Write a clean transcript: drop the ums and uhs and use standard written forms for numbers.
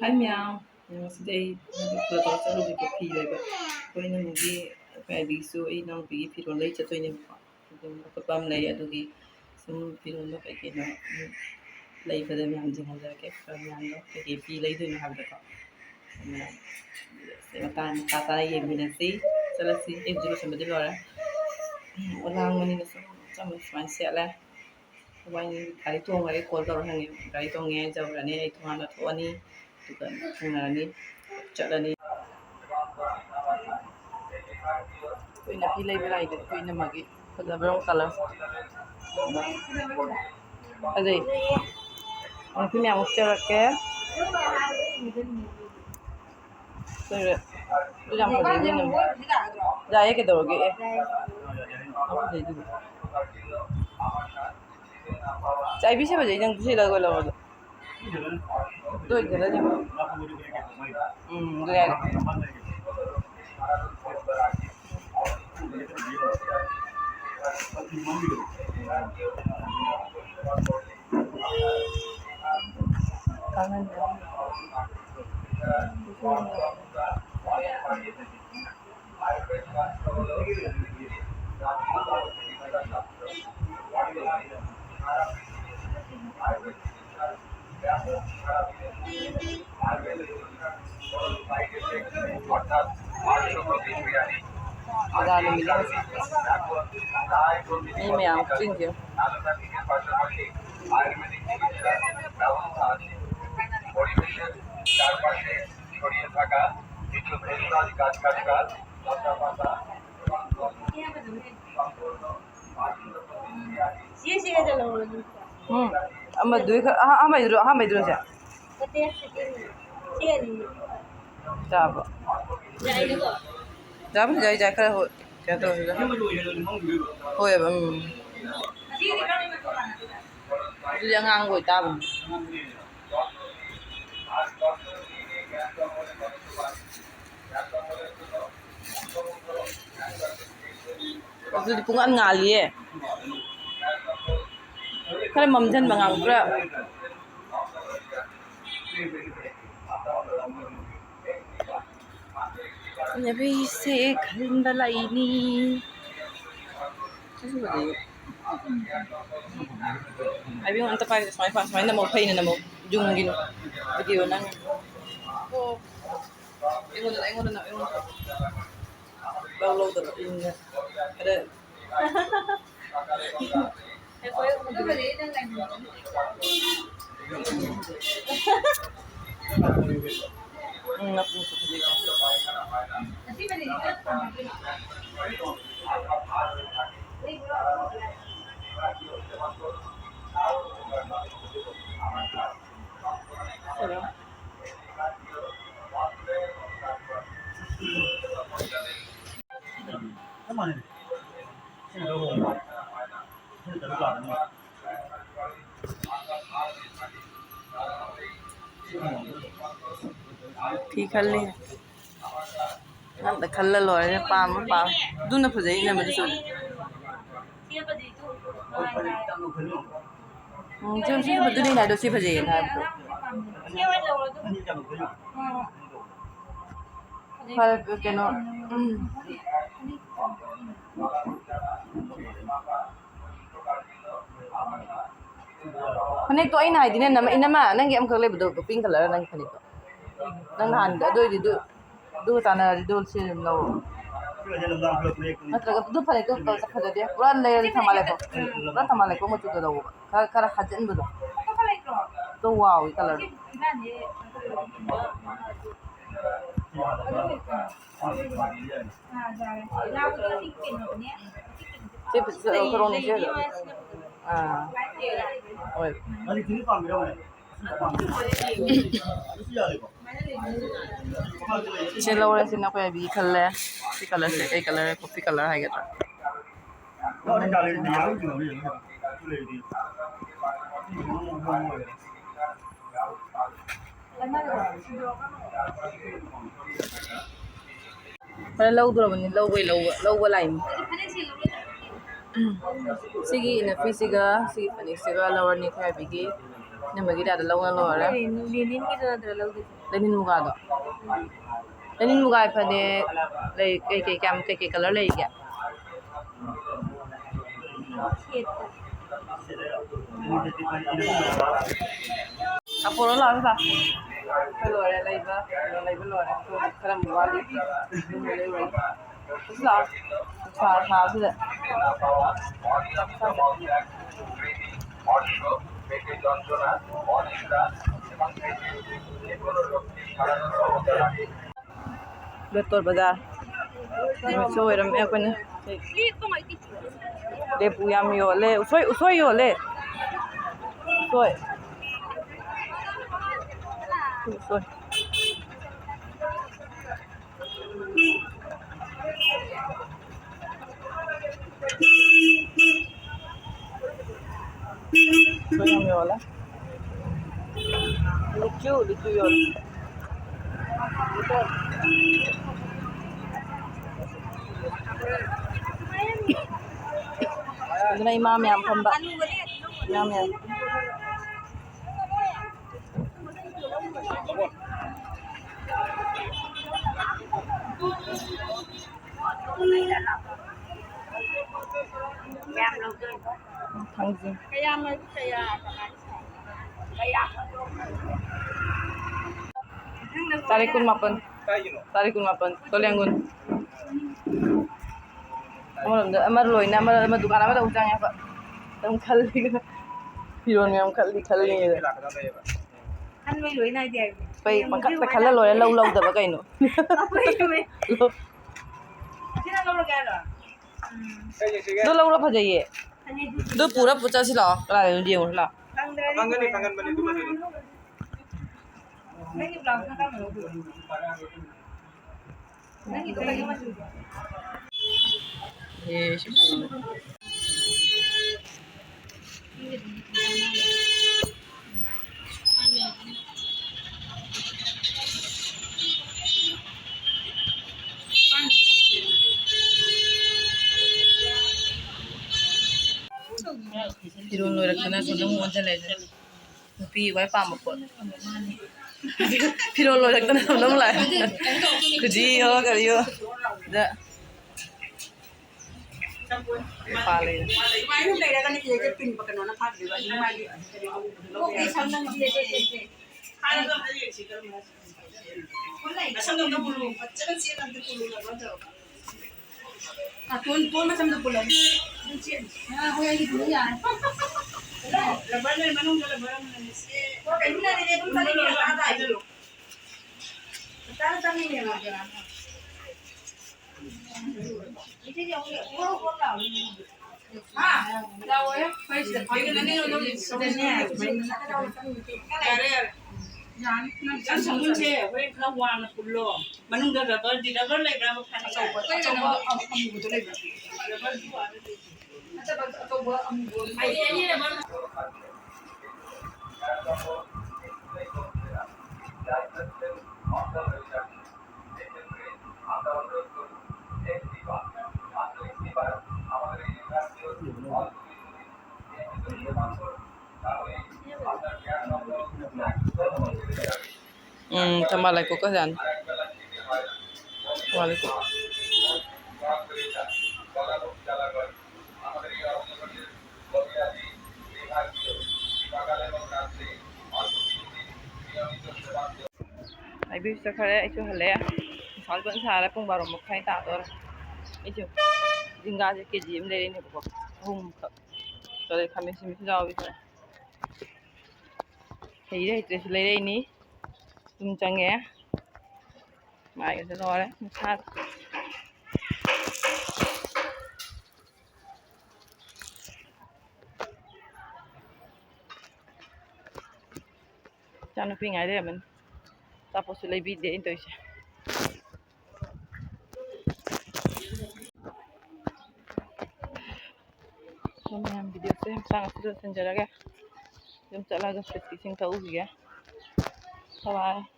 Hi Meow. Today the doctor will be pee labor. Going in the baby so I know be if you later to him. The bum lay at the some people look again. Lay for them young thing like a from young if he later you have the cup. Same time, Tata Yeminasi. So let's see if there is somebody or Walang money some of my seller. When I told my call or hanging, I don't answer any 220 to the Chatani. Kuina pilay pilay ko kuina magi kada brown color azay ang pimi ang ucap ke sir ulang ko din nam jaya ke doge aku jadi chai bi se bajai jang se lago lago do jala jang gaya kangen ada ni bilang ini yang tinggi পরিবেশের চারপাশে ছড়িয়ে থাকা কিছু ভেষজ গাছগাছাল লতাপাতা ama dui ka ha mai dro ja jaba jaba jai jai kar ho ja to ho ya ba yang ngang goi ta ba Jadi pungan ngali eh. Kalau mamjan bangang pula. Nabi se kandala ini. Itu betul. Abi orang tempat semai nama pay na nama jungin video nang. Oh. Ingon na. Download na ingon. Ada. ठीक है ले ना तो खल्ला लोरे ने palm दूना फजाई ना मुझे सुन जो सी बदली ना दो सी फजाई ना पर के no Panik to ay na hindi na inama nang game kagli bedo pink color nang panik to nang handa do tanah do sih no Natraga do panik to sa kada dia puran layer thamale ko mo chudo daw kara hajan bedo to wow color Sip korone sih Oi. Sila wala sina ko yabi kala si kala se kay kala coffee color hay gata. Para law duro man law lain. Sige ina physiga sige pani siga lawar ni kaya bigi Namagi dada launa lora. Lenin kita ada lalu. Lenin muka do. Lenin muka apa deh? Lay kayak color lay ya. Apa lo lah sah? Kalau ada lay lora. Kalau mau wali, lay lora. Sah, sah sudah. Betul bazar. So eram apa ni? Dia puyam yo le. Usoi yo le. Usoi. Usoi. Usoi yo le. Lucu yo. Ito na imam yang pamba. Imam yang. Tangjin. Tarikun mapan. Tolianggun. Amar loy na amar dukan amar utang ya pak. Tam khali piron ngam khali ni. Kan mai loy na dia. Pai khalla loy lau da ba kaino. Sina lo kya ra? Do lau ra phajaiye. Do pura pucha si la. Kala dia la. Pangan bani tu masih. Lagi belakang kan lo. Lagi tu lagi masuk. Yes. Piron loy rakna sodam monja le. Pi wai pa mo pot. Piron loy rakna sodam lai. Kuji ho kariyo. Da. Pale. Mai nu le kan ni je pin pakan na phak de ba ni mai. Oke samnang je je. Kana ga hai chi kar ma. Wallahi samnang ga bulu. Baccan si nan de bulu na ba jao. Pun macam tu pulang. Nah, aku yang itu ya. Lebar ni mana unggal lebar mana ni? Oh, kan mana dia pun tadi ni ada itu. Betul ni ada. Itu dia orang tahu. Ah, tahu ya. Baik, baik ni orang ni sebenarnya. Kan sambung saya, weh lawan nak pulau. Manung dah double di double lagi berapa kali? Coba amu betul lagi. Double dua. Atau buat amu. Ini double. Tambah lagi kok kan? Waalaikum. Ai biết sao khai ai chưa hề lẽ. Sáng vẫn xả lại phong bảo một khai tạ rồi. Ai chưa? Dinh ga cái gì em đây này bọc. Hùng. Cho đây kami sini sudah habis. Thấy đây tôi lấy đây ní. Tum chang nghe. Mai cái đó đấy, sát. Jangan lupa ingat ya men. Tapos sila video ito siya. So may video saya sangat sudah senjata ya. Jom cakap lagi seperti sing tahu ya. Bye bye.